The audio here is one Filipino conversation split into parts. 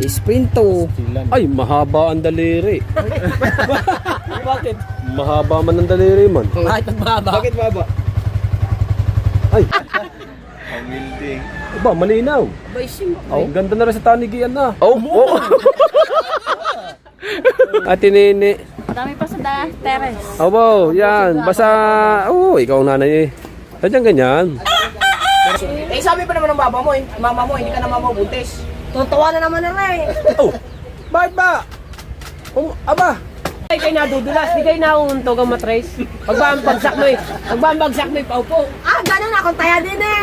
Sprinto. Ay, mahaba ang daliri. Bakit? Mahaba man ang daliri man. Kahit magbaba. Bakit baba? Ay, Ang building. ba, malinaw. Abay, simple. Oh, ganda na rin sa tanigian na. Oh, oh. Ate Nene. Dami pa sa terrace. Oh, wow, yan. Basta, oh, ikaw ang nanay eh. Sadyang ganyan. Eh, sabi pa naman ng mama mo, hindi ka na mamabuntis. Tuntawa na naman na rin. Oh, bakit ba? Aba. Ay, kayo nadudulas, di kayo nauuntog ang matrace. Pagbambagsak mo eh. Pagbambagsak mo eh, paupo. Ah, gano'n akong taya din eh.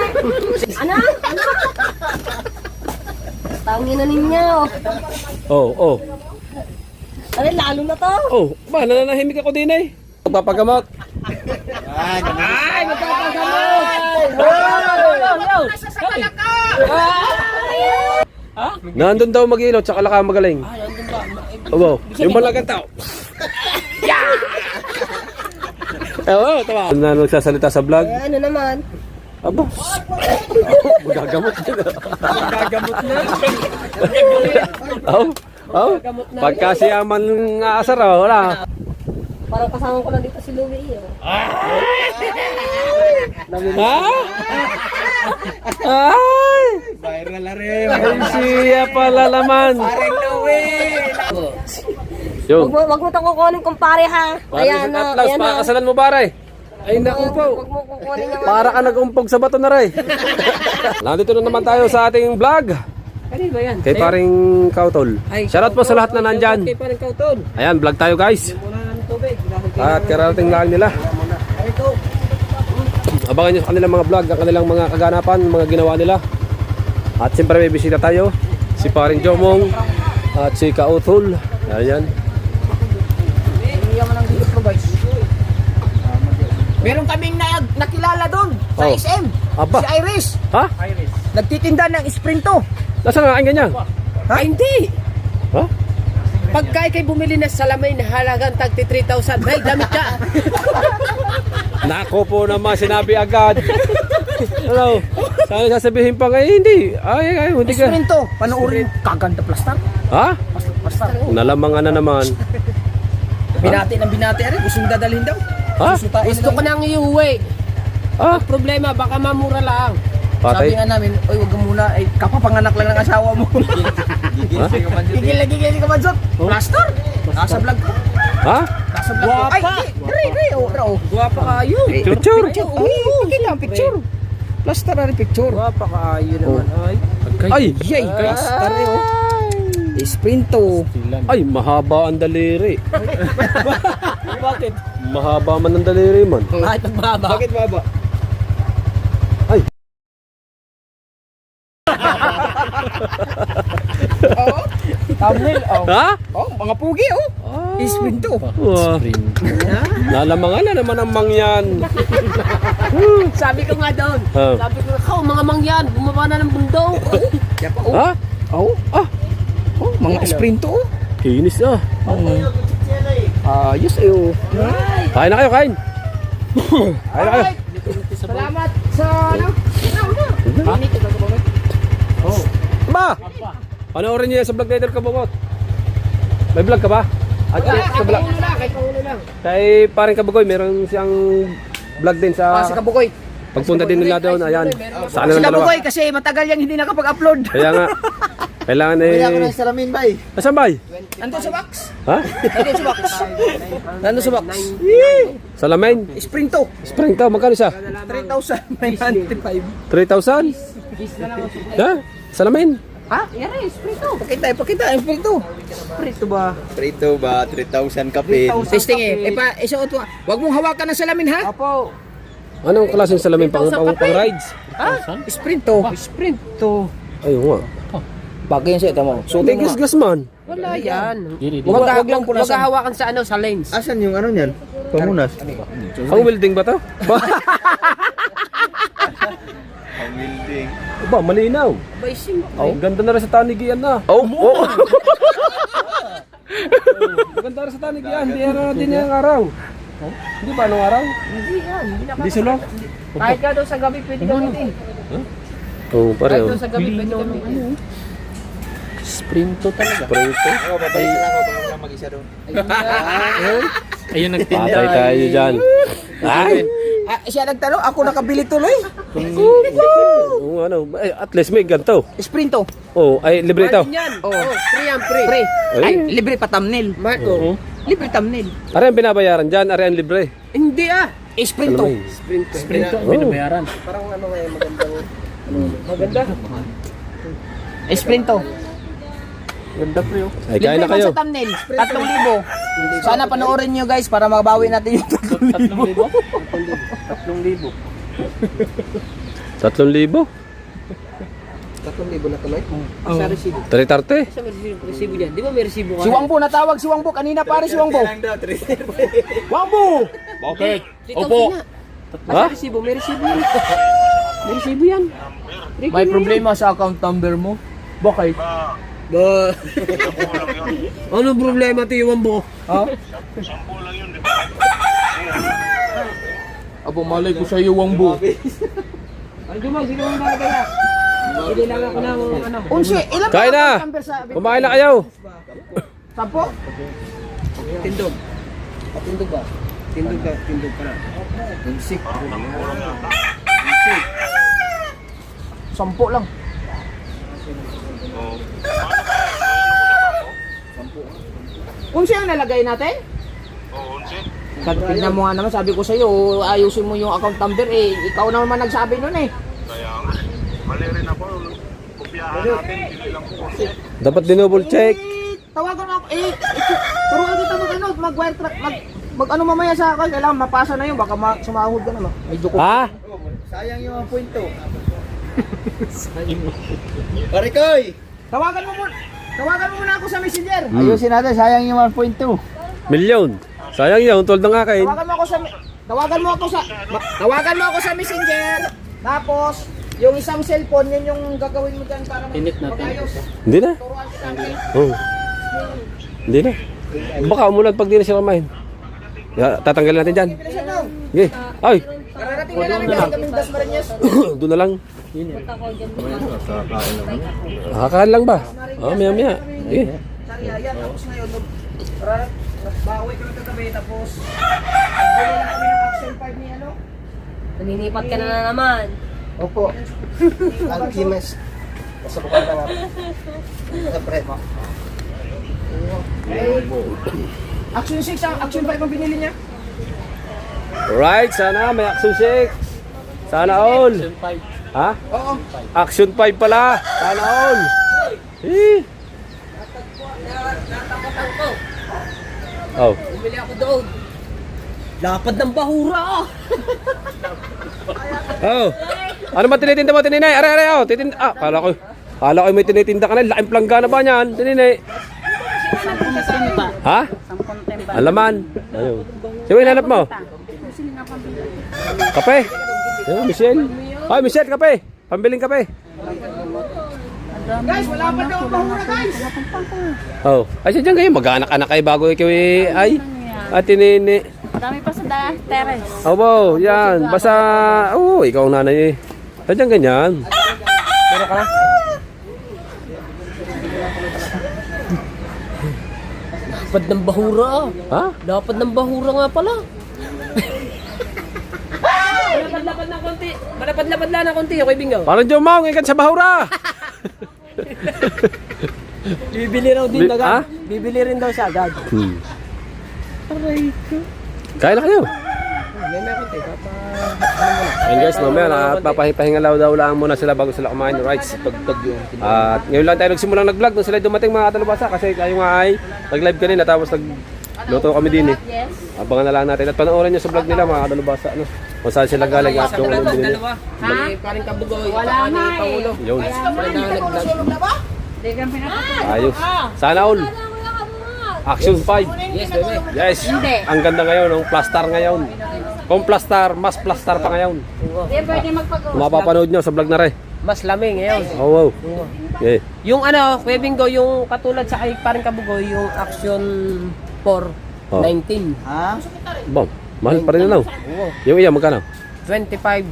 Ano? Ano? Tangin na ninyo. Oh, oh. Ano, lalo na to. Oh, ba, nananahimik ako din eh. Magpapagamot. Ay, magpapagamot! Nandun daw mag-ilot, tsaka laka magaling. Oh, wow. Yung balagang tao. Oo, tawa. Na nagsasalita sa vlog. Ano naman? Aba. Magagamot na. Gagamot na. Oh, oh. Pagka siya man aasar, oh, wala. Parang kasama ko lang dito si Louie. Ha? Ay! Viral na rin. Ay, siya pala laman. Parang Louie. Yun. Wag mo itong kukunin kumpare ha. Ayan na, Atlas, ayan na. pakakasalan mo pare. Ay, naku po. Wag mo kukunin yung... Para ka nag-umpog sa bato na rin. Nandito na naman tayo sa ating vlog. Kanino ba yan? Kay paring Kautol. Shoutout po sa lahat na nandyan. Kay paring Kautol. Ayan, vlog tayo guys. Muna ng tubig. At kararating lang nila. Ito. Abangan nyo sa kanilang mga vlog, ang kanilang mga kaganapan, mga ginawa nila. At siyempre may bisita tayo. Si paring Jomong at si Kautol. Ayan. Meron kaming nakilala doon sa Oh. SM. Aba. Si Iris. Ha? Nagtitinda ng Sprinto. Nasaan nga ang ganyan? Ha? Hindi. Ha? Pagka ikay bumili na salamin na halagang tagti 3,000, may damit ka. Nako po naman, sinabi agad. Ano? Sana sasabihin pa ngayon, hindi. Ay, hindi ka. Sprinto. Panoorin. Kaganda plastar. Ha? Plastar. Nalamangan na naman. Binati ng binati rin. Gusto nang dadalhin daw. Ha? Gusto ko nang iuwi. Ha? Problema, baka mamura lang. Patay? Sabi nga namin, oy, wag ka muna. Ay, kapapanganak lang ng asawa mo. Ha? Gigil ka man, Zot. Plaster. Nasa vlog ko. Ha? Nasa vlog ko. Ay, di. Guwapa kayo. Picture? Pakita ang picture. Plaster na rin picture. Guwapa kayo naman. Ay! Yay, guys. Tari, oh. Sprinto. Ay, mahaba ang daliri. Bakit? Mahaba man ang daliri man. Kahit magbaba. Bakit baba? Ay! Oo. Thumbnail, oh. Ha? Oh, mga pugi, oh. Sprinto. Wow. Nalamangan na naman ang mangyan. Sabi ko nga doon. Oh. Sabi ko, mga mangyan, bumaba na ng bundok. Ha? Oh, oh, mga sprinto, oh. Kinis ah. Ayos, eh, oh. Kain na kayo, kain. Kain na kayo. Salamat sa, ano? Oh. Ba? Panoorin niyo yan sa vlog later ka, Bobot. May vlog ka ba? At sa vlog. Kay Paulo lang. Kay paring Kabugoy, meron siyang vlog din sa Si Kabukoy. pagpunta din nila doon. Ayan. Sa Si kanilang dalawa. Kabukoy kasi matagal yang hindi nakapag-upload. Kaya nga. Kailangan eh. salamin, bay. Nasaan bay? Nandun sa box. Ha? Nandun sa box. Nandun sa box. Salamin. Sprinto. Spring to, magkano siya? 3,995. 3,000? Ha? Salamin? Ha? Yan rin, Sprinto. Pakita, Sprinto. Sprinto ba? Prito ba? 3,000 kapit. Testing eh. Isuot mo. Huwag mong hawakan ng salamin, ha? Opo. Anong klaseng salamin pang rides? Ha? Sprinto. Sprinto. Ayun nga. Bagay yan siya, ito mo. Hindi gas man. Wala yan. Wag lang po Huwag hawakan sa ano, sa lens. Asan yung ano niyan? Pamunas. Ang welding ba to? Ang building. Ba, malinaw. Bay, simple. Oh, ganda na rin sa tanigian na. Oh, oh. Ganda rin sa tanigian, hindi araw din yung araw. Hindi ba anong araw? Hindi yan. Hindi sila. Kahit ka doon sa gabi, pwede gamitin. Oh, Kahit pareho. doon sa gabi, pwede gamitin. Sprinto talaga. Prito. Ako, babalik na lang ako. Baka lang mag-isa doon. Ayun nagtinda. Patay tayo dyan. Ay! Siya nagtanong, ako nakabili tuloy. Ano, at least may ganito. Sprinto. Oh, ay libre ito. Oh, free yan, free. Free. Ay. Ay, libre pa thumbnail. Oo. Libre thumbnail. Are ang binabayaran dyan, are ang libre. Hindi Sprinto. Ano ba yun? Sprinto. Oh. Binabayaran. Parang ano nga yung magandang... Maganda. Sprinto. Ganda pre. Ay, kain na Libre kayo. man sa thumbnail. 3,000. Sana panoorin nyo guys para mabawi natin yung 3,000. 3,000? 3,000 na tuloy? Sa resibo. 330? Sa resibo dyan. Di ba may resibo ka? Si Wangbo, natawag si Wangbo. Kanina pare si Wangbo. Wangbo! Bakit? Opo. Ha? Sa resibo, may resibo yan. May resibo yan. May problema sa account number mo? Bakit? Ano problema tayo, Wangbo? Ha? Abo, malay ko sa iyo, Wangbo. Ay, Jumag, sino ang nagaya? Hindi lang ako na ano. Unsi, ilan ba Kain na! ang number sa... Kumain na kayo! 10? Tindog. Tindog ba? Tindog ka na. Insik. 10 lang. Unsi ang nalagay natin? Oo, unsi. Tignan mo nga naman, sabi ko sa'yo, ayusin mo yung account number eh. Ikaw naman nagsabi nun eh. Mali rin ako. Kopyahan natin, hindi lang po. Dapat dinouble check. Tawagan mo ako. Turuan kita mag-wire track, mag-ano mamaya sa akin. Kailangan mapasa na yun, baka sumahod ka naman. Medyo ko. Ha? Sayang yung mga kwento. Parikoy! Tawagan mo muna ako sa messenger. Ayusin natin, sayang yung 1.2. Milyon. Sayang yun, tulad ng akin. Tawagan mo ako sa messenger. Tapos, yung isang cellphone, yun yung gagawin mo dyan para mag-ayos. Hindi na. Turuan kita natin. Oh. Hindi na. Baka umulan pag di na sila kumain. Tatanggalin natin dyan. Bilisan mo. Okay. Ay! Kararating na namin kasi kaming Dasmariñas. Doon na lang. Nakakain lang ba? Oo, maya maya. Okay. Sariaya, tapos na yun. Bawi ko ng kagabi, tapos bili na kami ng Action 5 ni ano. Naninipat ka na naman. Opo. Alchemist. Sa bukal na nga. Sa pre. Action 6, Action 5 ang binili niya. Alright, sana may Action 6. Sana all. Ha? Oo. Action 5 pala. Sana all. Eh. Natapatan ko. Oh. Bumili ako doon. Lapad ng bahura. Oh. Ano ba tinitinda mo, tininay? Are, oh. Titinda. Ah, kala ko may tinitinda ka na. Laking planggana ba niyan, tininay? Ha? Alaman. Ayun. Sino hinanap mo? Kape? Ayun, Michelle. Ay, Michelle, kape. Pambiling kape. Guys, wala pa daw ang bahura, guys. Oh. Ay, siya dyan kayo. Mag-anak-anak kayo bago ikaw ay. At tinini. Marami pa sa terrace. Oh, wow. Yan. Basta, oh, ikaw ang nanay eh. Ay, dyan ganyan. Pero ka na? Lapad ng bahura. Ha? Lapad ng bahura nga pala. Malapad-lapad na konti. Malapad-lapad na konti. Okay, bingaw. Parang Jomong, ikan sa bahura. Bibili raw din Ha? agad. Bibili rin daw siya agad. Aray ko. Kain na kayo. May konti. Ayun guys, mamaya papahinga daw lang muna sila bago sila kumain ng rights. At ngayon lang tayo nagsimulang nag-vlog nung sila dumating mga katalubasa kasi tayo nga ay nag-live kanina tapos nagluto kami din eh. Yes. Abangan na lang natin at panoorin nyo sa vlog nila mga katalubasa. Ano? Kung saan sila galing at kung anong binili. Paring kabugoy. Wala nga eh. Pangulo. Yun. Hindi kang pinapatay. Ayos. Sana all. Action 5. Yes, bebe. Yes. Hindi. Ang ganda ngayon, ang plastar ngayon. Kung plastar, mas plastar pa ngayon. Hindi pwede magpagawa. Mapapanood nyo sa vlog na rin. Mas lamig ngayon. Oh, wow. Okay. Yung ano, Kuya Bingo, yung katulad sa kay Paring Kabugoy, yung Action 4, Oh. 19. Ha? Bom, mahal pa rin na. Yung iya, magkano? 25.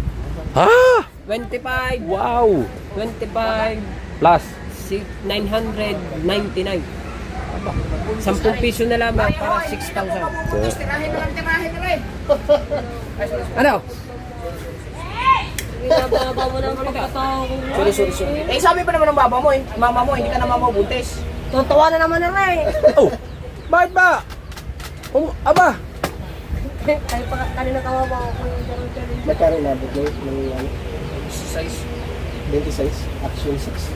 Ha? 25. Wow. 25. Plus. 999. 10 piso na lamang para 6,000. Tirahin na lang, tirahin na rin. Ano? Binababa mo ng pagkatao. Sorry. Eh, sabi pa naman ng baba mo, mama mo, hindi ka na mamabuntis. Tuntua na naman na rin. Oh! Bakit ba? Aba! Ay, kanina kawawa ako. Magkano na bigay ng ano? Size. 26, action 6.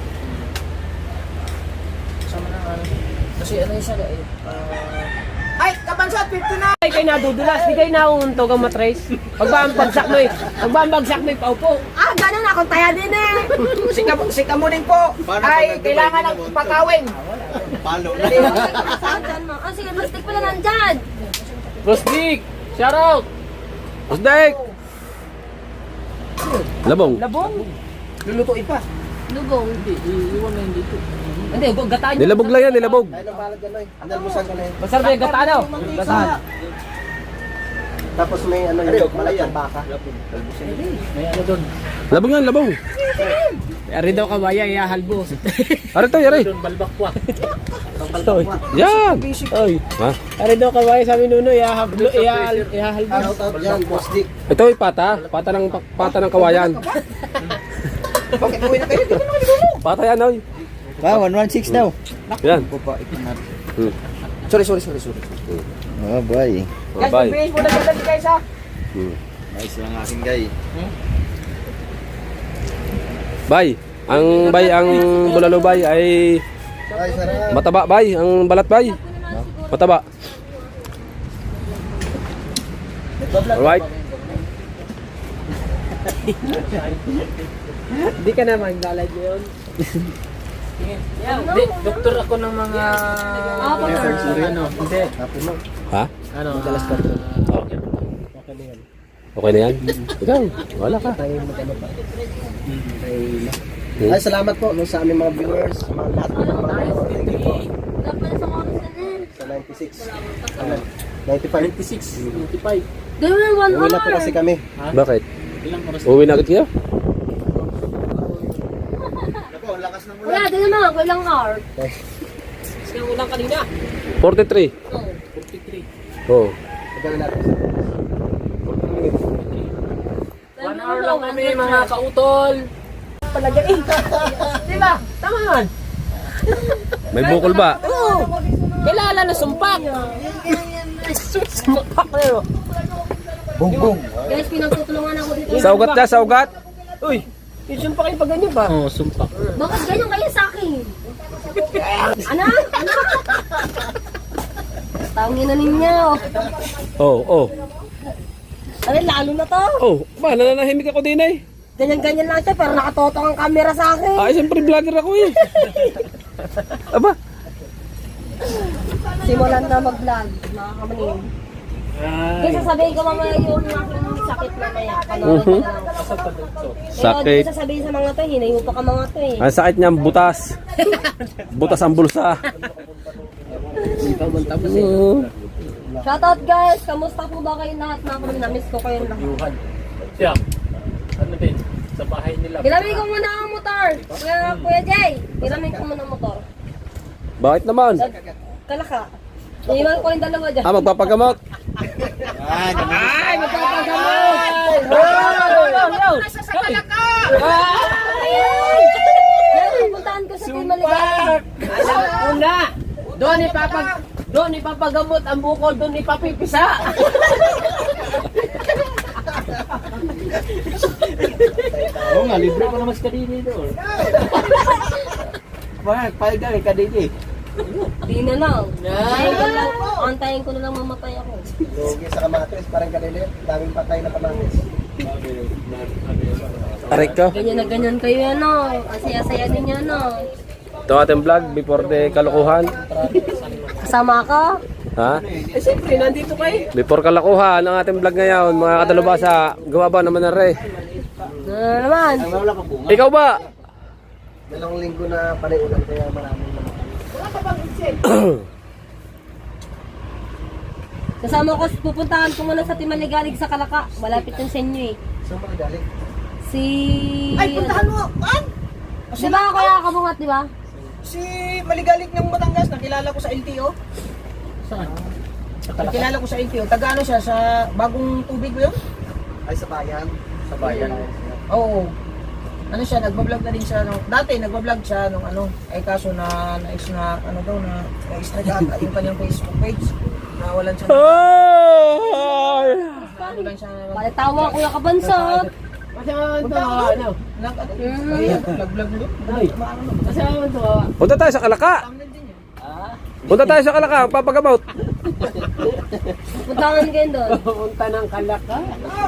Sama na ano. Kasi ano yung saga eh. Ay, kapansat, 59! Ay, kayo nadudulas, di kayo nauuntog ang matrace. Pagbambagsak mo eh. Pagbambagsak mo eh, paupo. Ah, ganun akong taya din eh. Sika mo din po. Ay, kailangan ng pakawin. Palo na. Saan dyan mo? Ah, sige, plastic pala nandyan. Rosdick! Shout out! Usdek! Labong. Labong? Lulutuin pa. Lugong. Iwan na yung dito. Hindi, gataan. Nilabog lang yan, nilabog. Ay, nang balad yan, Noy. Andalmusan ko na yun. Masarap yung gataan oh. Gataan. Tapos may ano yun, malagyan baka. Labong yan, labong. Ari daw kabaya, iyahalbo. Ari to, yari. Yan! Ay, ha? Ari daw kabaya, sabi nuno, iyahalbo. Shout out yan, Boss Dick. Ito ay pata. Pata ng kawayan. Bakit uwi na kayo? Di ko naman igulo. Pata yan, oy. Wow, 116 daw. Yan. Sorry. Oh boy. Guys, Bye. mag-finish muna dyan guys ha. Nice lang aking guy. Bay. Ang bulalo bay ay Ay, sarap. mataba bay. Ang balat bay. Mataba. Alright. Hindi ka na mag-live yun. Doktor ako ng mga... Hindi. Ha? Ano? Okay na yan? Ikaw, wala ka. Ay, salamat po no, sa aming mga viewers, sa mga lahat ng mga thank you po. Sa 96. 95. 95. Gawin mo 1 Uwi na po hour. kasi kami. Bakit? Uwi na agad kayo? Ako, lakas ng Wala, din naman ako ilang hour. Kasi ang ulang kanina. 43. Oh. 43. Oo. Gawin natin. 1 hour lang kami mga kautol. Palagay. Diba? Tama man. May bukol ba? Oo. Kilala na sumpak. Sumpak na yun. Bung. Guys, pinagtutulungan ako dito. Saugat ka, saugat. Uy, yung sumpak yung pag ganyan ba? Oo, sumpak. Bakit ganyan kayo sa akin? Ano? Tawagin na ninyo. Oh. Ano, lalo na to. Oh, ba, nananahimik ako din eh. Ganyan-ganyan lang siya, pero nakatotong ang camera sa akin. Ay, siyempre vlogger ako eh. Aba, Simulan na mag-vlog, mga kamanin. Kasi sasabihin ko mamaya yung aking sakit mamaya. Panoorin ko na lang. Sakit. Pero di sasabihin sa mga to, hinayo pa ka mga to eh. ang sakit niya, butas. Butas ang bulsa. Oo. Shoutout guys! Kamusta po ba kayo lahat? Namiss ko kayong lahat. Siya, ano din, sa bahay nila. Hilamin ko muna ang motor! Kuya Jay! Hilamin ko muna ang motor. Bakit naman? Kalaka. Iiwan ko yung dalawa dyan. Ah, magpapagamot. Ay, magpapagamot! Puntahan ko sa Timaligay. Una, doon ipapagamot ang bukol, doon ipapipisa. Oo nga, libre ko naman sa kadini doon. Bakit? Paigal ka kadini. Di na lang. Antayin ko na lang mamatay ako. Lugi sa kamatis, parang kadini. Daming patay na kamatis. Aray ko. Ganyan na ganyan kayo yan o. Ang saya-saya ninyo no. Ito ating vlog before the kalokohan. Kasama ka? Ha? Eh, siyempre, nandito kayo. Before kalokohan ang ating vlog ngayon, mga katalubasa. Gawa ba naman na rin? Naman. Ang wala ka bunga. Ikaw ba? Dalawang linggo na panay ulan kaya maraming naman. Kasama ko, pupuntahan ko muna sa Timaligalig sa Kalaka. Malapit yung sa inyo eh. Saan mga galing? Si... Ay, puntahan mo! An? Di ba kaya kabungat, di ba? Si Maligalig ng Batangas, nakilala ko sa LTO. Saan? Nakilala ko sa LTO. Taga ano siya, sa bagong tubig ba yun? Ay, sa bayan. Sa bayan. Oo. Ano siya, nagbablog na din siya nung, dati nagbablog siya nung ano, ay kaso na ano daw, na-strike ata yung kanyang Facebook page. Nawalan siya nawalan siya Palitawa ko yung kabansot. nag-vlog mo doon. Punta tayo sa Kalaka. Punta tayo sa Kalaka, papagamot. Puntangan kayo doon. Pupunta ng Kalaka.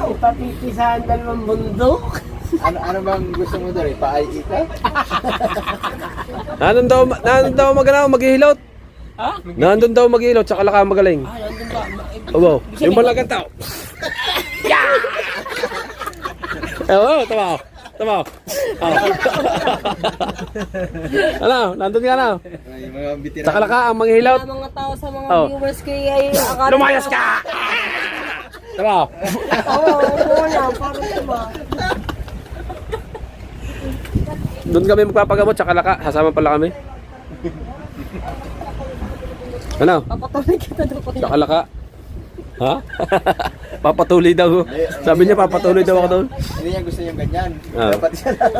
Ipapipisahan dalawang bundok. Ano bang gusto mo doon? Ipa-ID ka? Nandun daw maghihilot. Ha? Nandun daw maghihilot sa Kalaka magaling. Nandun ba? Oo, yung malagang tao. Oo, tama. Tama. Ano, nandun ka na. Ay, mga bitira. Sa Kalaka ang maghihilot. Sa mga tao, sa mga Oh. viewers ko ay akala. Lumayas ka! Tama. Oo na, parang diba? Doon kami magpapagamot sa Kalaka. Sasama pala kami. Ano? Papatuloy kita doon. Sa Kalaka. Ha? Papatuloy daw. Sabi niya papatuloy daw ako doon. Hindi niya gusto yung ganyan. Ah. Dapat siya lang.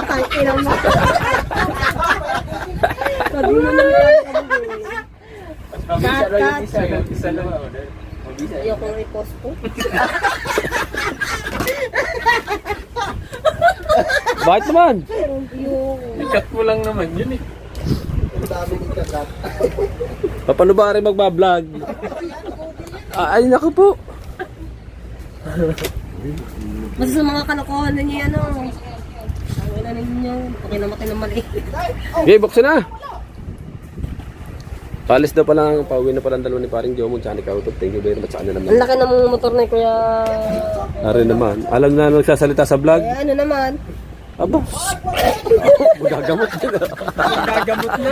Ay, ilang mo. Sabi mo naman Isa lang. ayoko na i-post po. Bakit naman? Yung Ikat mo lang naman yun eh. Ang dami ng kagat. Paano ba rin magbablog? Ay, naku po. basta sa mga kalokohan na niya, ano. Ang ina ninyo. Okay namatay ng mali. Okay, buksan na. Palis daw pala, pauwi na pala ang dalawa ni paring Jomon tsaka ni Kautot. Thank you very much sa kanila Ang naman. laki ng motor na kuya. Ari naman. Alam na nagsasalita sa vlog. Eh, ano naman? Aba. Magagamot na. Gagamot na.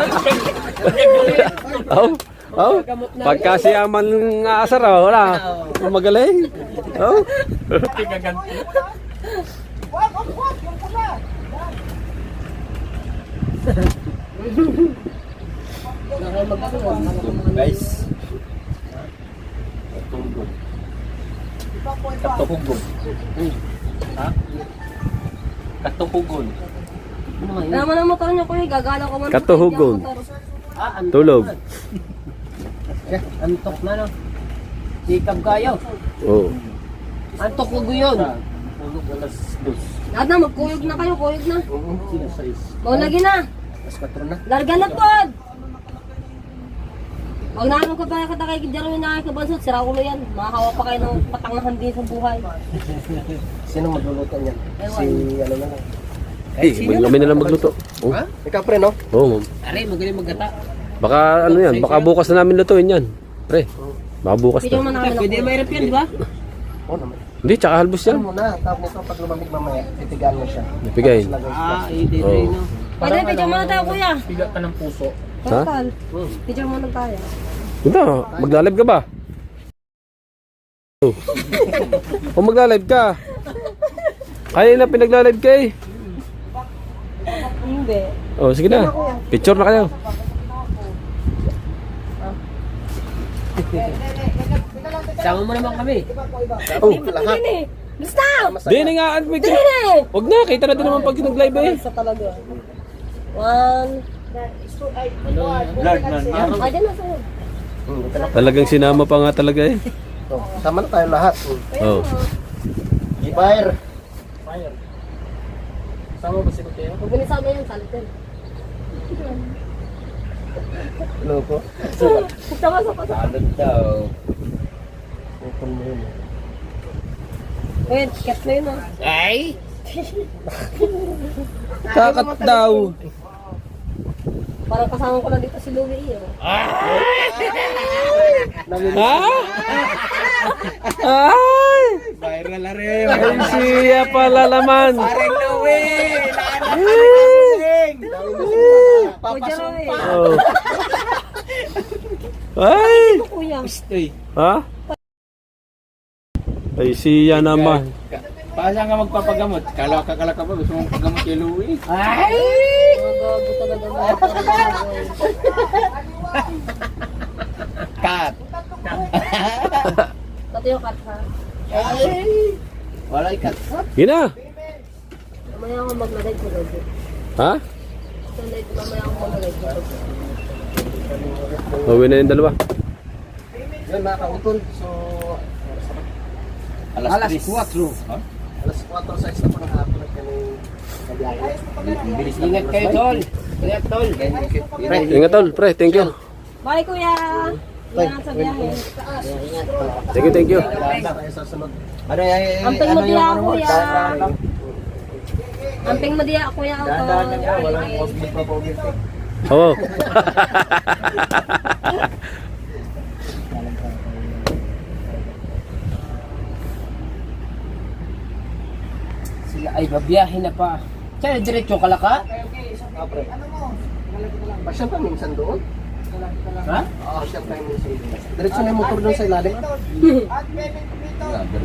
Oh. Oh. Pagka siya man aasar, wala. Magaling. Oh. Gaganti. Guys. Katuhugon. Ha? Katuhugon. Alam mo ng motor niya kuya. Gagala ko man. Katuhugon. Ah, Tulog. antok na no. Sikap kayo. Oh. Antok ko yun. Tulog alas 2. Lahat na, magkuyog na kayo. Kuyog na. Sino size? Maulagi na. Mas 4 na. Larga na pod. Huwag na anong kapaya ka kay Jaro na kay Kabansot. Sira ulo yan. Makahawa pa kayo ng patangahan din sa buhay. Sino magluluto niyan? Ewan. Si ano na lang. Hey, kami na lang magluto. Oh. Ikaw pre no? Oh. Aray, magaling maggata. Baka ano yan, baka bukas na namin lutuin yan. Pre. Baka bukas Pwede mo na. namin Pwede mahirap yan, di ba? Oo naman. Hindi, tsaka halbos yan. Ano muna, tapos nito pag lumamig mamaya, titigan mo siya. Ibigay. Hindi Oh. no. Pwede, picture muna tayo kuya. Biga ka ng puso. Ha? Total. Picture muna tayo. Hindi, magla-live ka ba? Oh. O magla-live ka. Kaya na pinagla-live ka eh. Hindi. Oh, sige na. Picture na kayo. Sama mo naman kami. Oh. Lahat. Hindi. Basta! Di na nga, picture. Hindi! Huwag na, kita na din naman pag nag-live eh. Isa talaga. One. Blood man. Ay, dyan na sa'yo. Talagang sinama pa nga talaga eh. So, tama na tayo lahat. Oh. Fire. Sama ba si Mateo? Huwag binisama yung salitin. Loko. Sama sa pasa. Salad daw. Open mo yun. Wait, cat na yun ah. Ay! Kakat daw. Parang kasama ko lang dito si Louie eh. Ha? Ay! Viral na rin. Ay, siya pala laman. O, Jaro eh. Oh. Ay! Ito kuya. Ha? Ay, siya naman. Paano ka magpapagamot? Kalaka ka ba? Gusto mong pagamot kay Louie? Ay! Mga gago talaga mga gago. Cut. Pati yung cut ha. Ay. Wala ikat. Yun na. Mamaya ako maglagay sa gago. Ha? Mamaya ako maglagay sa gago. Uwi na yung dalawa. Yun mga kautol. So, alas 4. Huh? Alas 4 sa isa po ng hapon at kami bilis. Ingat kayo, tol. Ingat, tol. Ingat tol, pre. Thank you. Bye kuya! Ingat sa biyahe. Thank you. Ano yan? Amping mo diya kuya. Amping mo diya kuya. Walang posbit pa po. Oo. Sila ay babiyahin na pa. Saan diretso kalaka? Pasyal pa minsan doon. Ha? Pasyal pa minsan doon. Diretso na yung motor doon sa ilalim.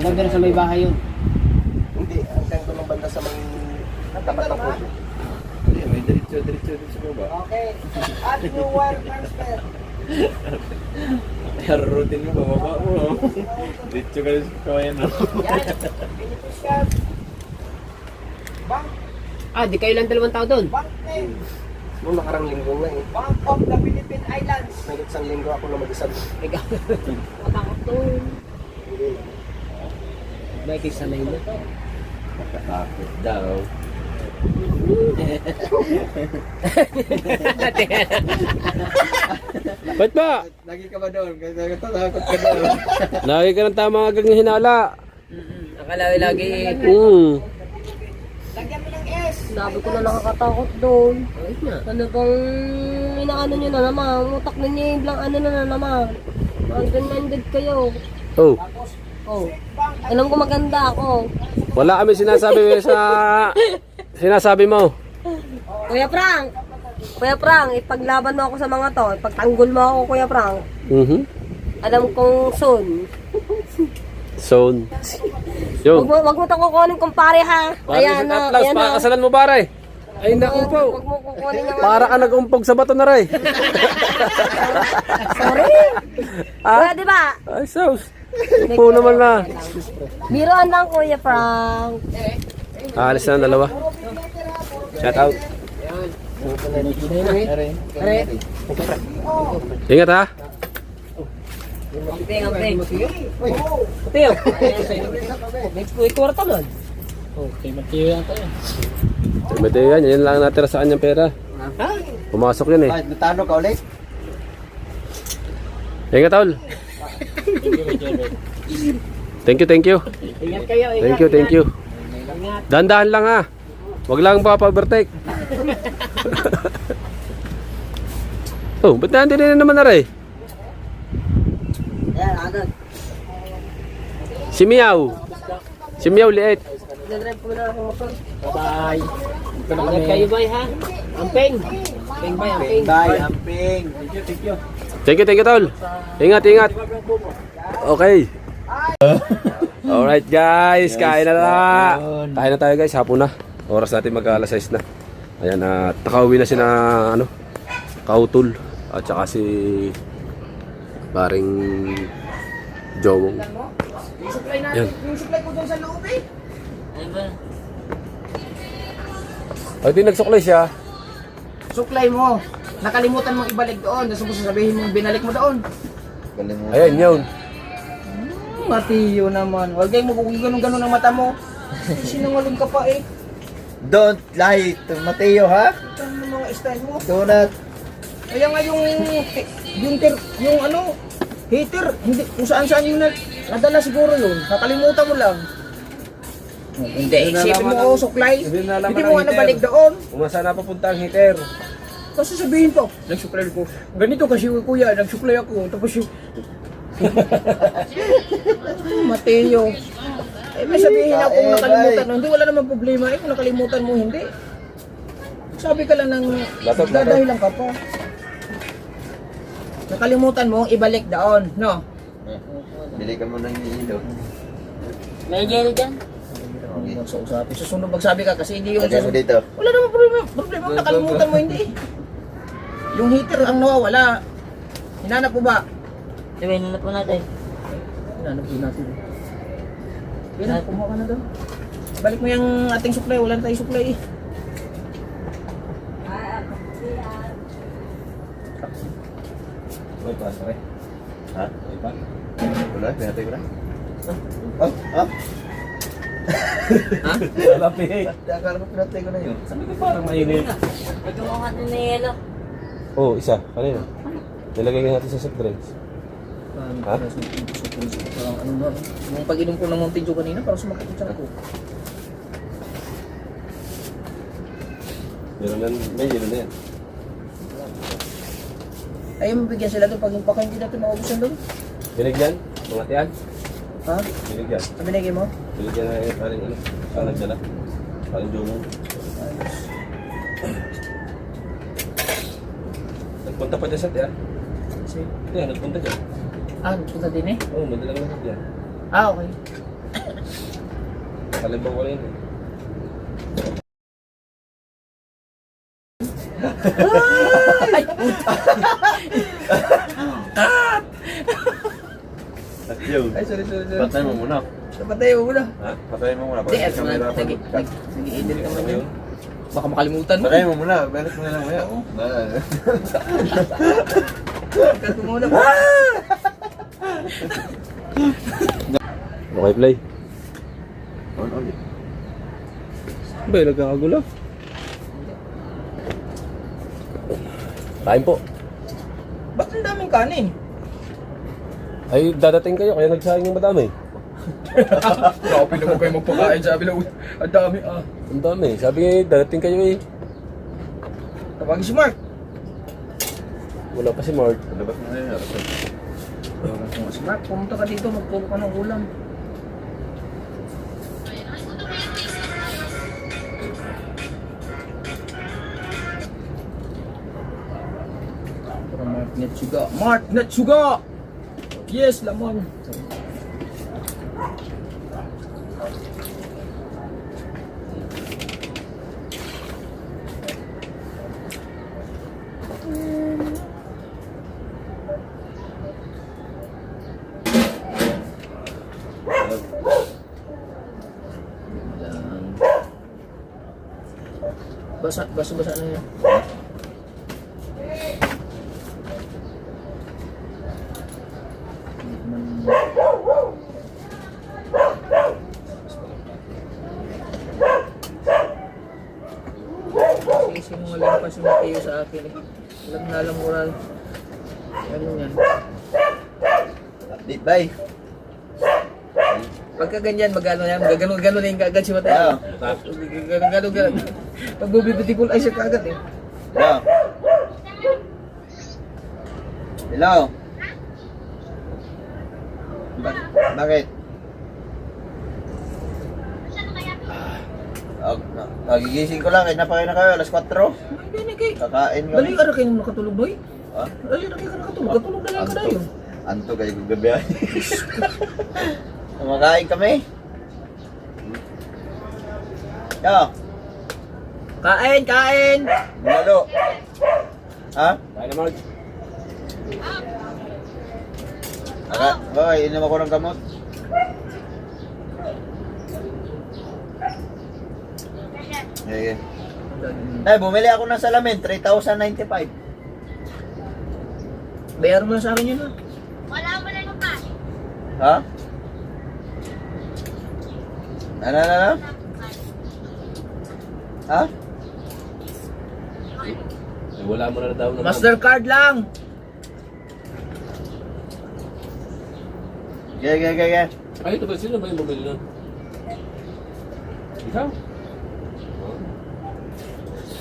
Nandito sa may bahay yun. Hindi, ang kaya ko ng banda sa mga tapat na po. May diretso sa baba. Okay. At new wire transfer. Harutin mo, bababa mo. Diretso ka sa kawayan, no? Beneficial. Bank, Ah, di kayo lang 2 tao doon. bank name. Noong nakarang linggo nga eh. Bank of the Philippine Islands. May isang linggo ako na mag-isa. Matakot doon. May kisanay na. Takot daw. Ba't ba? Lagi ka ba doon? Kasi natatakot ka doon. Lagi ka ng tamang agang hinala. Akala lagi Lagyan mo ng S. Sabi ko na nakakatakot doon. Ay na. Ano bang inaano nyo na naman? Utak ninyo yung blang ano na naman. Minded kayo. Oh. Oh. Alam ko maganda ako. Wala kami sinasabi sa sinasabi mo. Kuya Frank! Kuya Frank, ipaglaban mo ako sa mga to. Ipagtanggol mo ako, Kuya Frank. Mhm. Alam kong soon. Zone. Yo. Wag mo itong kukunin kung pare ha. Ayan na, Atlas, ayan na. pakakasalan mo pare. Ay naku po. Wag mo kukunin yung... Para ka nag-umpog sa bato na rin. Sorry! Kuya, di ba? Ay, sus. Po naman na. Biroan lang, Kuya Frank. Alis na ang dalawa. Shout out. Ingat ha. Amping. Mateo. Next week kwarta man. Okay, Mateo yan tayo. Mateo yan. Yan lang natira sa kanyang pera. Ha? Pumasok yun eh. Ay, natano ka ulit? Ingat tol. Thank you. Ingat kayo, ingat. Thank you. Dandahan lang ha. Wag lang pa-overtake. Oh, ba't nandun na naman na rin? Si Miao. Si Miao liit. Nag-drive ko na ako motor. Bye. Ingat kayo, bye ha. Amping. Amping. Bye, amping. Thank you tol. Ingat. Okay. Alright guys, kain na Kain na tayo guys, hapon na. Oras natin mag-alas 6 na. Ayan, nakauwi na si na Kautol at saka si paring Jowong. Yung supply natin, yung supply ko dyan sa loob eh. Ay, di nagsuklay siya. Supply mo. Nakalimutan mong ibalik doon. Tapos mo sasabihin mo binalik mo doon. Ayan, yun. Matiyo naman. Huwag kayong ganun-ganun ang mata mo. Sinungaling ka pa eh. Don't lie to Mateo, ha? Ito ang mga style mo. Do not. Kaya nga yung ano, hater, hindi, kung saan yung nadala siguro yun. Nakalimutan mo lang. Hindi, isipin mo, supply. Hindi mo nga nabalik doon. Kung saan na papunta ang heater. Tapos sasabihin po, nag-supply ko. Ganito kasi kuya, nag-supply ako. Tapos yung... Mateo. Eh, may sabihin ako kung nakalimutan mo. Hindi, wala namang problema eh. Kung nakalimutan mo, hindi. Sabi ka lang ng dadahilan ka pa. Nakalimutan mo, ibalik doon, no? Bili ka mo ng hilo. May jelly dyan? Ang magsausapin. Susunod magsabi ka kasi hindi yung Lagay mo dito. Wala namang problema. Nakalimutan mo hindi. Yung heater ang nawawala. Hinanap mo ba? Gawin na po natin. Hinanap din natin. Hinanap, kumuha ka na doon. Balik mo yung ating supply. Wala na tayong supply eh. May pa, pare. Ha? May pa. Wala, pinatay ko na. Oh, ha? Ha? Salapi. Akala ko pinatay ko na yun. Sabi ko parang mainit. Nagawa ka din na yelo. Oo, isa. Kanina. Nilagay ka natin sa soft drinks. Ha? Parang ano na. Nung pag-inom ko ng Mountain Dew kanina, parang sumakit yung tiyan ko. Meron yan. May yelo na yan. Ayaw mabigyan sila doon pag baka hindi natin maubusan doon. Binigyan? Mga tiyan? Ha? Binigyan. Ang binigay mo? Binigyan na yung paling ano. Saan nagdala? Paling jumong. Nagpunta pa dyan sa tiyan. Kasi, Tiyan, nagpunta dyan. nagpunta din eh. Oo, madalang na sa tiyan. Okay. Kalimbang ko na yun eh. Ay, sorry. Patay mo muna. Napatay mo muna. Ha? Patay mo muna. Hindi, nag-edit ka Ano na yun? Baka makalimutan mo. Patay mo muna. Balik mo na lang maya. Cut mo muna. Okay, play. On. Ba, nagkakagulo. Kain po. Ba't ang daming kanin? Ay, dadating kayo, kaya nagsayang yung madami. Grabe naman kayo magpakain. Sabi lang, ang dami ah. Ang dami. Sabi nga, dadating kayo eh. Tawagin si Mark. Wala pa si Mark. Labas mo na yun. Tawagin si Mark, pumunta ka dito, magpuro ka ng ulam. Mark Netsuga. Mark Netsuga! Yes, lamang. Basa na yan. Sinungaling pa si Mateo sa akin eh. Alam mo na. Ano yan. Update, bye. Pagka ganyan, magano yan, magagano na yung kagad si Mateo. Gano. Pag bubibitipul ay siya kagad eh. Hello. Hello. Bakit? Nagigising ko lang, kaya na pa kayo na kayo, alas 4. Hindi kay. Kakain kami. Dali ka na kayo nakatulog boy. Ha? Dali na kayo nakatulog. Katulog na lang ka na yun. Anto kayo gabi ay. Kumakain kami. Yo, Kain! Lalo. Ha? Kain na, Mark. Okay, inom ako ng gamot. Okay. Bumili ako ng salamin, 3,095. Bayar mo na sa akin yun ha. Ha? Ano? Ha? Ay, wala mo na daw naman. Mastercard lang! Gaya. Ay, ito ba? Sino ba yung bumili nun? Ikaw?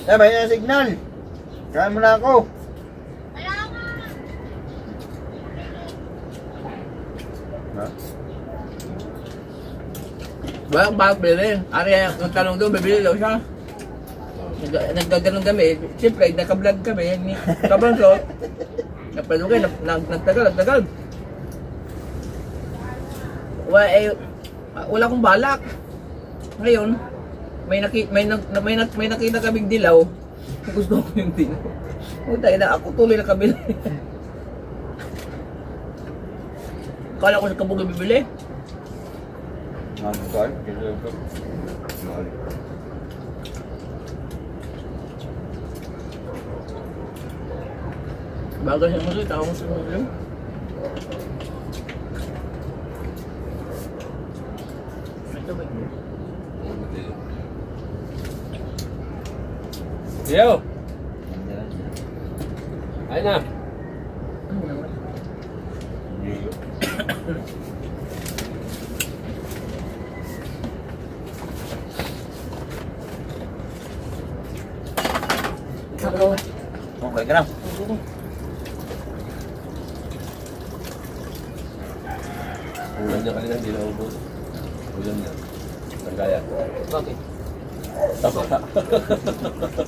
May na signal. Kaya mo na ako. Ha? Bakit bili? Ari, ang tanong doon, bibili daw siya. Naggaganong kami. Siyempre, naka-vlog kami. Kabansot. Napalo kayo, nagtagal. Wala akong balak. Ngayon, may nakita kaming dilaw. Gusto ko yung dilaw. Puta ina, ako tuloy na kabili. Kala ko sa kabog na bibili. Bagal siya mo tao mo sa muslim. Ito ba? Yo! Ayun na. Ako. Okay ka na. Ulan niya kanina, hindi na ubos. Ulan niya. Tanggaya. Bakit? Tama ka.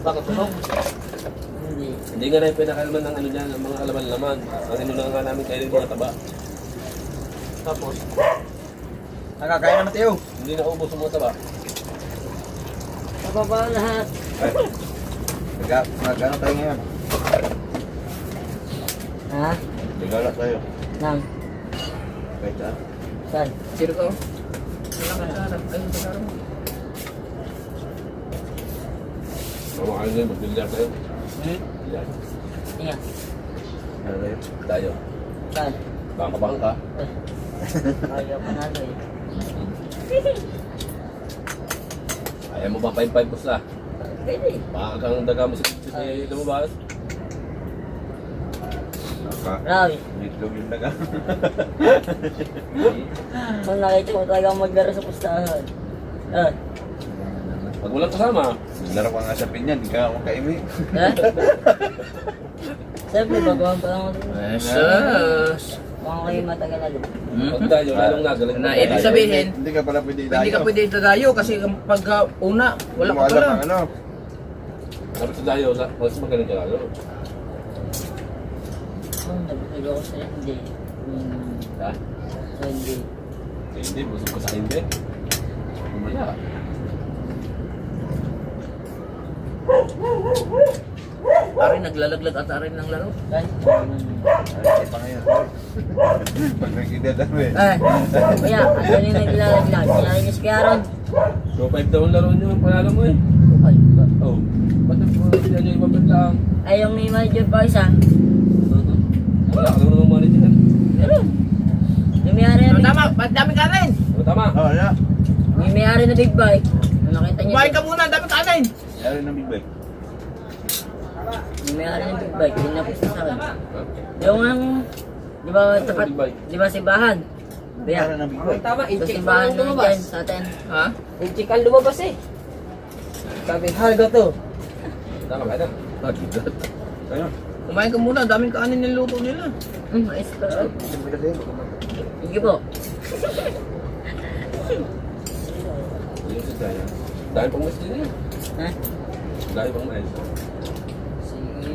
Bakit ito? Hindi. Hindi nga na yung pinakalaman ng ano niya, ng mga alaman-laman. Ang inuna nga namin kayo yung mga taba. Tapos, Nakakain na Mateo. Hindi na ubos ang mga taba. Pababa lahat. Magkano tayo ngayon? Ha? Regalo tayo. Nang. Kahit saan. Saan? Sino ko? Wala ka sa harap. Ayun, sa harap mo. Mamakain na, mag-bilyar tayo. Bilyar. Tinga. Ano tayo? Tayo. Saan? Bangka-bangka. Ayaw ka na eh. Ayaw mo ba 5-5 bus na? Pwede. Baka kang daga mo sa lumabas. Rawi. Itlog yung daga. Kung nakita mo talagang maglaro sa pustahan. Ah. Pag walang kasama, Laro ka nga sa pinyan, hindi ka makaimi. Ha? Siyempre, baguhan pa lang ako. Jesus! Mukhang kayo matagal na din. pag tayo, lalong nagaling Na, ibig sabihin, Hindi ka pala pwede ilayo. hindi ka pwede dadayo kasi pag una, wala ka pala. Ano? Dapat sa tayo, mas magaling ka lalo. Oh, nabutag ako sa hindi. Ha? Sa hindi. Hindi, busog ko sa hindi. Umala. Aray, naglalaglag at aray ng laro. Saan? Ay, pa ngayon. Pag nag-edad na eh. Eh, kuya, ang galing naglalaglag. Kaya niya si Karon. So 5 daw ang laro nyo, ang panalo mo eh. Ay, Oh. Ba't nag-provide nyo yung mabit lang? ay, yung may manager pa isa. Wala ka naman ng manager. Pero, yung may-ari So, na tama, ba't dami kanin? O tama. Oo, na. may may-ari na big bike. Nung nakita niya, Kumain ka muna, dami kanin! Yari ng big bag. yung may-ari ng big bike, yun na pusta sa akin. Yung ang, di ba tapat, Big bike. di ba simbahan? Yari Kaya, ng big bag. tama, sa incheck pa simbahan lang na lumabas. dyan sa atin. Ha? Incheck ang lumabas eh. Sabi, halga to. Tama ka na. Tayo. Kumain ka muna, daming kanin niluto nila. Ayos pa. Sabi kasi, Sige po. Yung sa tayo. Dahil pang mas din eh. Ha? Dahil pang mais. Sige.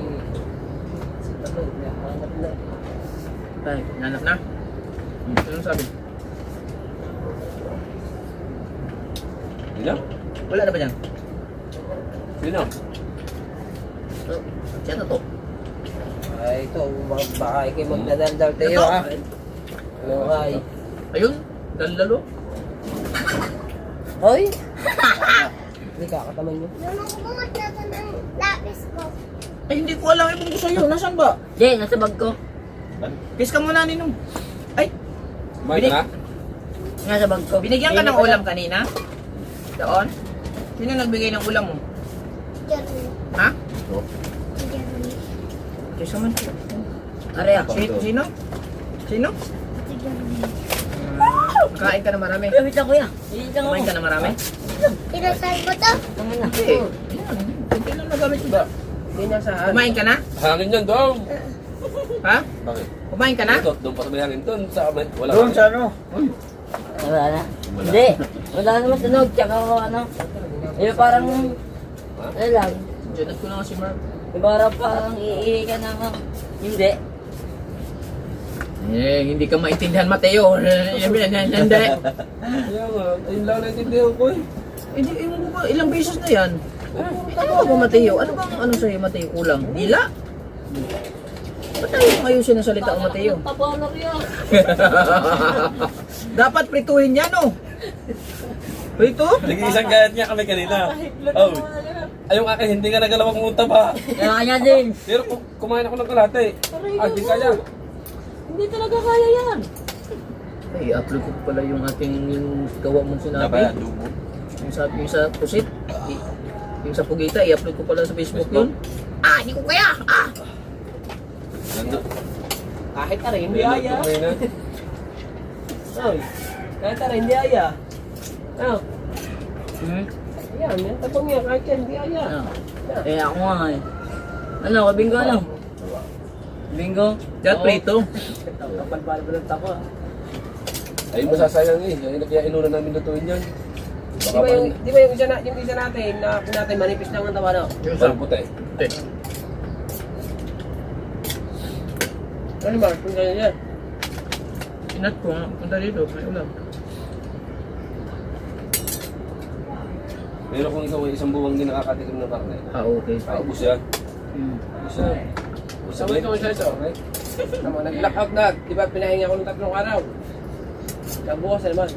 Ay, nanap na. Anong sabi? Sino? Wala na ba dyan? Sino? So, siya na to. Ay, ito, baka kayo magdadaldal tayo Ito. ha. Ano ay? Ayun, dalalo. Hoy! Hindi kakataman nyo. Ay, hindi ko alam ibang gusto sa'yo. Nasaan ba? Jay, nasa bag ko. Kiss ka muna, Ninong. Ay, Kumain ka na? Nasa bag ko. binigyan ka ng ulam kanina? Doon? Sino nagbigay ng ulam mo? Ha? Kiss ka muna. Aray ako. Sino? Sino? Kain ka na marami. Wait lang kuya. Wait lang Kumain ako. ka na marami? Tinasal ko to. Tangin na. Hindi. Yan. Hindi lang nagamit ko ba? Hindi na saan. Kumain ka na? Hangin yan, Dong! Ha? Bakit? Kumain ka na? Ito, doon pa sa may hangin. Doon sa wala doon hangin. sa ano? Wala na. Hindi. Wala naman tunog. Tsaka ano. Eh parang, ano lang. Diyan ko na nga si Mark. Yung parang parang iihi ka na. Hindi. Hindi ka maintindihan, Mateo. Hindi. Kaya nga, ayun lang naintindihan ko eh. Hindi, ewan ko ba, ilang beses na yan. Ano ba, Mateo? Ano bang ano sa'yo, Mateo, kulang? Dila? Ba't tayo ayusin ang salita o Mateo? Paponor yun. Dapat prituhin yan, oh. Prito? Nag-iisang gayat niya kami kanina. Oh. Ay, yung akin, hindi ka nagalawang munta ba? Kaya din. Pero kumain ako ng kalate. Ah, di kaya. Hindi talaga kaya yan. Ay, upload ko pala yung ating yung gawa mong sinabi. Yung sa pusit. Yung sa Pugita, i-upload ko pala sa Facebook yun. Ah, hindi ko kaya! Ah! Kahit ka rin, hindi aya. Oy, kahit ka rin, hindi aya. Ano? Yan, yung tapong yan, kahit yan, hindi aya. Eh ako nga eh. Ano, kabingo ano? Bingo? That prito. Kapal-pal mo ng tapo. Ay, masasayang eh. Kaya inuna namin lutuin yan. Di ba yung isa natin, manipis lang ang tawa, no? Parang puti. Ano ba? Kung ganyan yan. Inat ko nga, punta dito, may ulam. Pero kung ikaw ay isang buwang din nakakatikim ng karne, Ah, okay. ubus yan. Ubus yan. Sabay ko siya ito. Tama, nag-blackout na. Di ba pinahinga ko ng 3 araw? Nabukas na naman.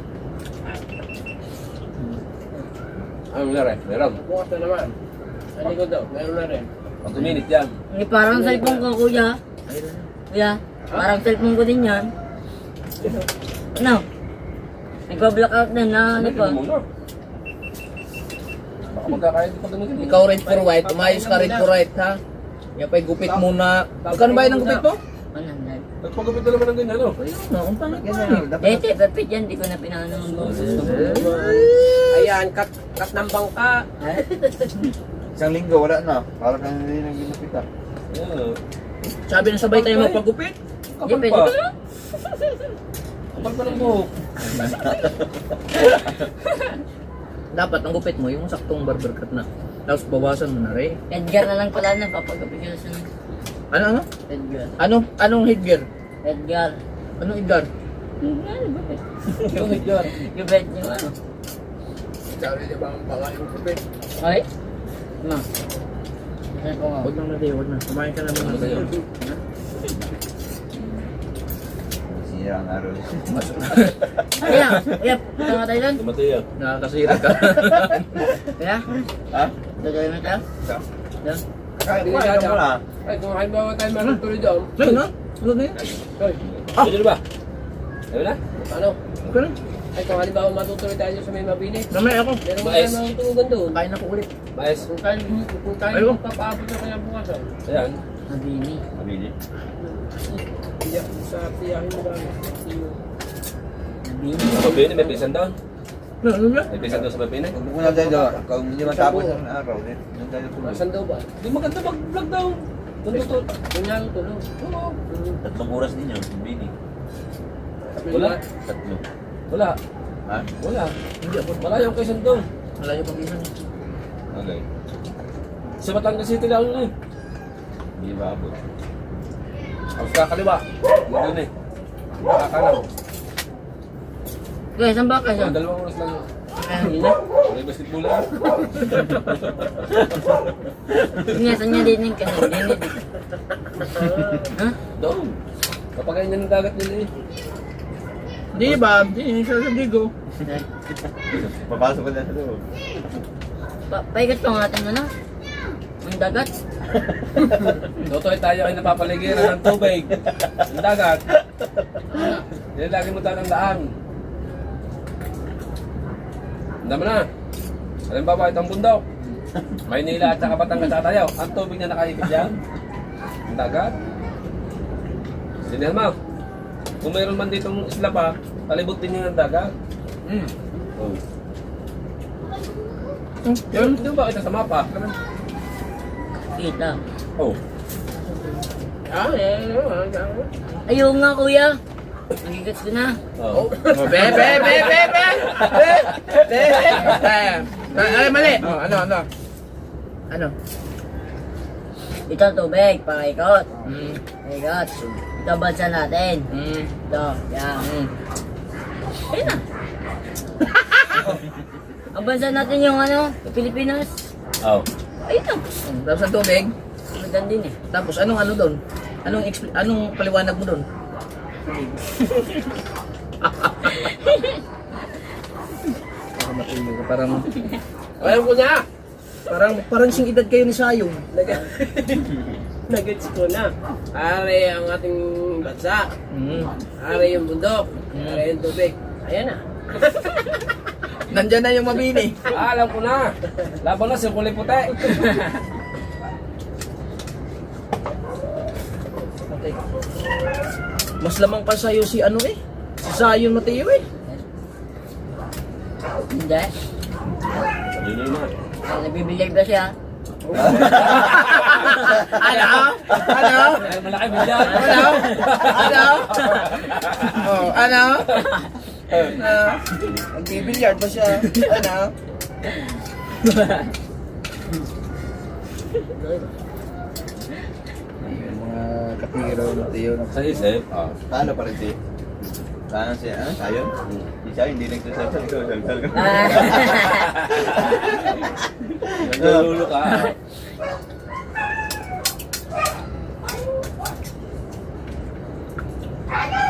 Ano na rin? Meron. Nabukas na naman. Sa likod daw, meron na rin. Pag kuminit yan. Eh, parang cellphone ko, kuya. Kuya, parang cellphone ko din yan. Ano? Nagpa-blackout na na, ano pa? Muna. Baka magkakaya di pa gamitin. Ikaw red for white, umayos ka red for white, ha? Yan pa'y gupit muna. Magkano ba yun ang gupit mo? 100. Nagpagupit na naman ng ganyan, ano? Ayun na, ang pangit pa. Dete, papit yan, di ko na pinano. Ayan, cut ng bangka. Isang linggo, wala na. Parang hindi nang ginupita. Yeah. Sabi na sabay tayo magpagupit. Di, Kapal pwede pa. ko na. Kapal pa ng buhok. Dapat ang gupit mo, yung saktong barber cut na. Tapos bawasan mo na rin. Edgar na lang pala na, papagapit ko sa Ano? Edgar. Anong headgear? Edgar. Anong Edgar? Yung higyan. Gubet niyo ano. Sabi niya bang baka yung gupit? Ay? Ano? Saan ko nga? Huwag lang natin, huwag na. Kumain ka naman. Ano kayo? Siya ang araw. Kaya, kaya, punta nga tayo doon. Tumatay yan. Nakakasira ka. Kaya, Ha? tutuloy mo tayo? Doon. Kaya kumain ka muna. Ay, kung halimbawa tayo matutuloy doon. Ayun na. Ano na yan? Ay, Pwede na ba? Ayun na? ano? Okay na. Ay, kung halimbawa matutuloy tayo sa may mabini. Namay ako. Meron mo Maes. tayo mga tulugan doon. Kain ako ulit. Maes. Kung tayo Ayun. magpapaabot na kaya bukasan. Ayan. Mabini. Mabili. Tiyak sa tiyahin mo ba? Mabini. Sa Mabini, may pisan doon. Ano ba? May pisan doon sa Mabini. Huwag mo na tayo doon. Kung hindi matapos ang araw, doon tayo tuloy. Masan daw ba? Di maganda mag-vlog daw. Tuntutut. Kunyari tulog. Oo. 3 oras din yun, Bini. Wala. 3. Wala. Ha? Wala. Hindi ako. Wala yung Quezon doon. Malayo pag isa. Okay. Sa Batangas City lang yun eh. Hindi ba abot? Tapos kakaliwa. Doon eh. Kakalaw. Kaya, saan ba kayo? Mga 2 oras lang yun. Ayun na. May basketball lang. Nga, saan niya din yung kanil? Dinit. Ha? Doon. Kapakain niya ng dagat nila eh. Di ba? Di, sa Digo. Papasok ka na sa loob. Paigat pa nga natin ano? Ang dagat. Totoy tayo ay napapaligiran ng tubig. Ng dagat. Yan lagi mo tatandaan. Tanda mo na. Halimbawa, itong bundok. Maynila at saka Batangas at tayo. Ang tubig na nakaikot dyan. Ang dagat. Sinihan mo. Kung mayroon man ditong isla pa, palibot din yung dagat. Oh. Yan, di ba kita sa mapa? Kita. Oh. Ah, Ayun nga, kuya. Nagigat ko na. Oh. Be! Ay, mali! Oh, ano? Ano? Ito tubig, pakikot. Mm. Pakikot. Ito bansa natin. Mm. Ito, yan. Mm. Ayun na. Ang bansa natin yung ano, Pilipinas. Oh. Ayun na. Tapos ang tubig. Maganda din eh. Tapos anong ano doon? Anong paliwanag mo doon? Parang matulog ka, parang Alam ko na. parang sing edad kayo ni Sayong. Nagets ko na. Are ang ating bansa. Are yung bundok. Are yung tubig. Ayan na. Nandyan na yung mabini. Alam ko na. Laban na sa kulay puti. Okay. Mas lamang pa sa'yo si ano eh. Si Sayong Mateo eh. Hindi. Sabi na. Nabibilig ba siya? Ano? Ano? Ay, malaki bilyan. Ano? Ano? Oh, ano? Nagbibilyard ba siya? Ano? Yung mga kapiro na tiyo na Sa isip. Paano pa rin si? Paano siya? Ah, sayon? Si Sayon, hindi nagsasalsal. Ikaw, salsal ka. Naglululo ka.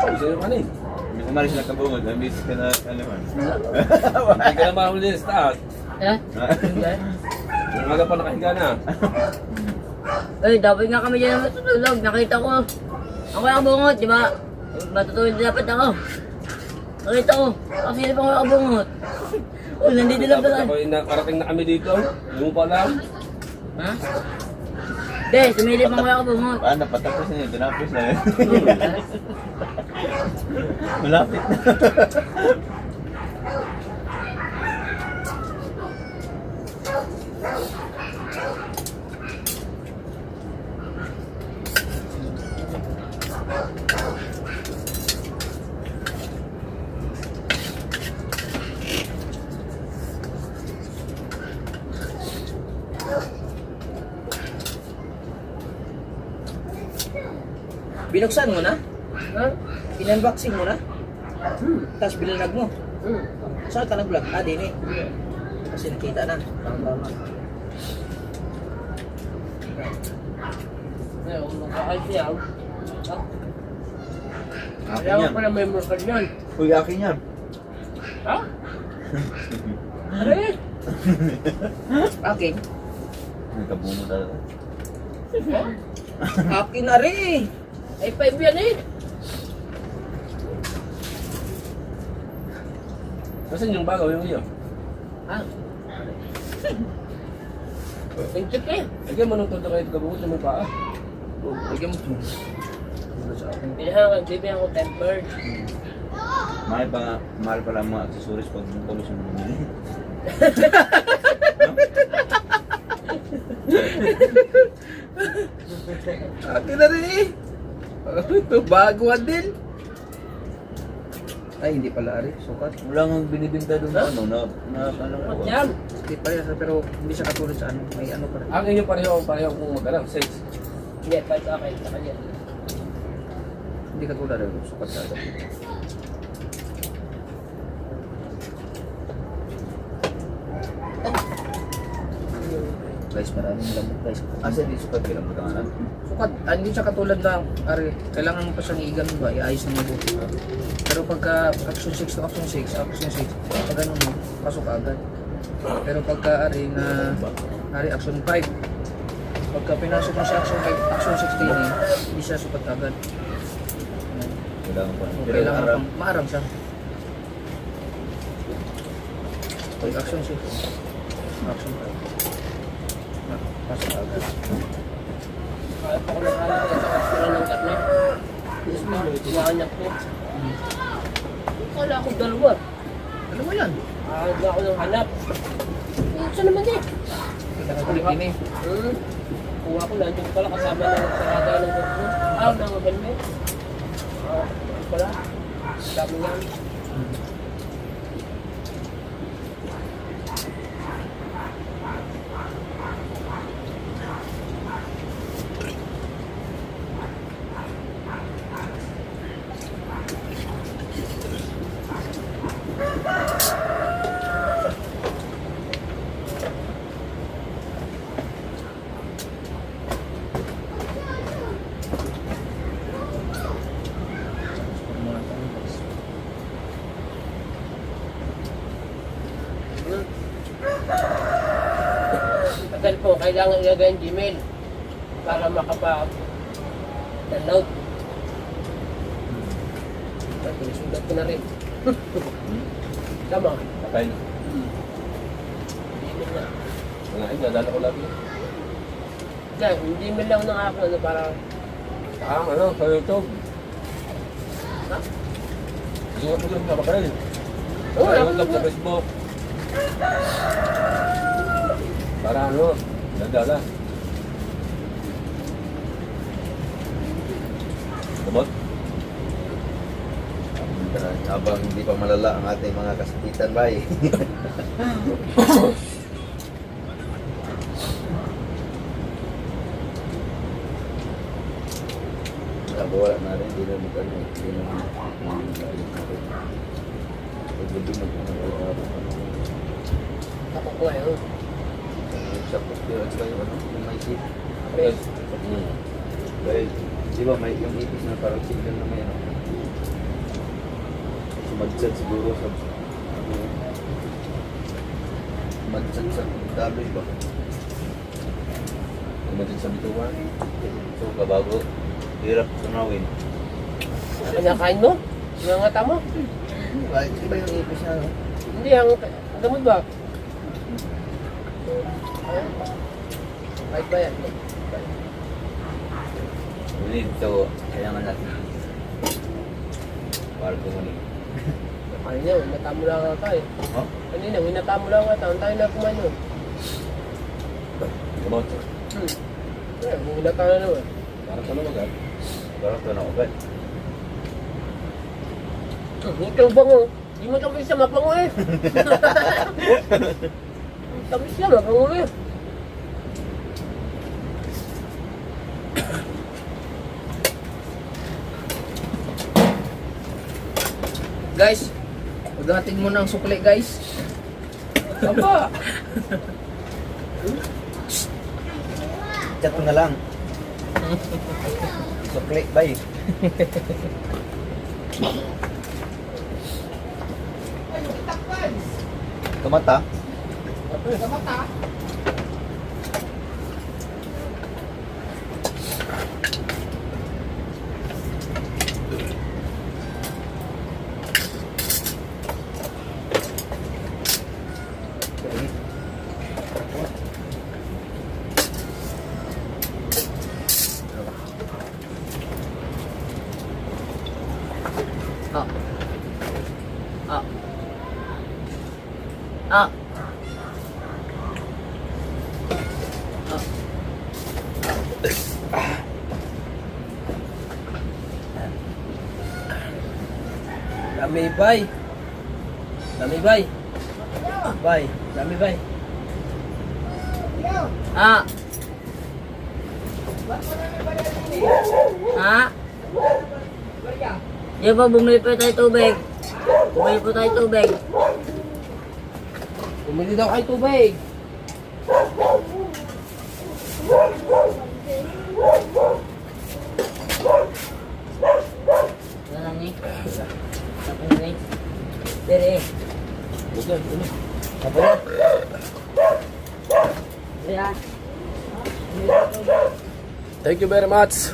Oh, sa'yo ka ni. Hindi ko maris na kabungod. Namiss ka na, ano man. Hindi ka na mahuli sa taas. Eh? Yung aga pa nakahiga na. Eh, dapat nga kami dyan matutulog. Nakita ko. Ako yung kabungot, di ba? Matutulog dapat ako. Nakita ko. Ako sila pang kabungot. Oh, nandito lang pala. Ako yung nakarating na kami dito. Yung pa lang. Ha? Hindi, sumili pang kabungot. Paano? Patapos na yun. Tinapos na yun. Malapit na. binuksan mo na? Ha? Pinunboxing mo na? Tapos bilinag mo? Saan ka nag-vlog? Ah, din eh. Kasi nakita na. Tama. Ayun, magkakal siya. Akin Kaya yan. ko na memory card yan. Uy, akin yan. Ha? Ano yan? Akin. Nagkabungo talaga. Akin na rin. Ay, 5 yan eh. Kasi yung bago yung iyo. Ha? Tingkit eh. Lagyan mo nung todo kayo kabukot na may paa. Lagyan mo ito. Bibigyan ko tempered. Mahal pala ang mga accessories pag tulos mo bumili. Akin na rin eh. Baguhan din. Ay, hindi pala ari. Sukat. Wala nga binibinta doon na ano, na ano ko. Yan. Hindi pa yan, pero hindi siya katulad sa ano. May ano pa rin. Ang inyo pareho kung magkano, 6. Hindi, 5 sa akin. Sa kanya. Hindi katulad rin. Sukat sa akin. Guys, maraming lamok guys. Asa di sukat bilang pagkangalan? Sukat, hindi siya katulad na, ari, kailangan mo pa siyang i-ganun ba, iayos na mabuti. Pero pagka action 6 to action 6, pag ganun mo, pasok agad. Pero pagka ari na, ari action 5, pagka pinasok mo sa action 5, action 6 din eh, hindi siya sukat agad. Kailangan pa. So, kailangan pang maarang siya. Pag action 6, action 5, pasok agad. Kaya pa ko nakahanap sa restaurant ng karne. Yes, ma'am. Tumahanap ko. Kala ko dalawa. Ano mo yan? Hindi ako nang hanap. Saan naman eh? Kulit din eh. Kuha ko nandiyan pala kasama ng sarada ng doktor. Ng helmet. Ano pala? Dami yan. kailangan ilagay ang Gmail para makapa-download. Sulat ko na rin. Tama. Patay na. Gmail na. Wala, dadala ko lagi. Hindi, Gmail lang ng ako na para... Ano, sa YouTube. Ha? Sulat mo lang ka rin. Oo, Sa ako YouTube, sa Facebook. Para ano, dadala. Sabot? Habang hindi pa malala ang ating mga kasakitan, bay. Wala na rin, hindi na magkano. Hindi na Ako ko ngayon. sa poste at saka yung ano, yung may seat. Okay. Dahil, di ba may yung ipis na parang signal na may ano. Sumadsad siguro sa sumadsad sa daloy ba? Sumadsad sa bituan. So, kabago, hirap tunawin. Kinakain mo? Nangangata mo? Di ba yung ipis na ano? Hindi, ang gamot ba? Kahit ba yan? Ulit, so, kailangan natin. Para kumanin. Kanina, hinata mo lang ata eh. Oh? Kanina, hinata mo lang ata. Ang tayo na kumain nun. Sabot. Eh, hinata na naman. Para sa lumag, ah. Parang ito na agad. Ikaw ba mo? Di mo tamis siya mapango eh. Tamis siya mapango eh. Guys, pagdating mo ng sukli guys. Aba! Chat ko na lang. Sukli, bay. Tumata? Ah. Ah. Ah. Dami bay. Dami bay. Bay, dami bay. Ah. Ha? Di ba bumili pa tayo tubig? Bumili po tayo tubig. Bumili daw kayo tubig. Ano lang ni? Tapos ni? Pero eh. Bukan, ano? Apa ya? Ya. Thank you very much.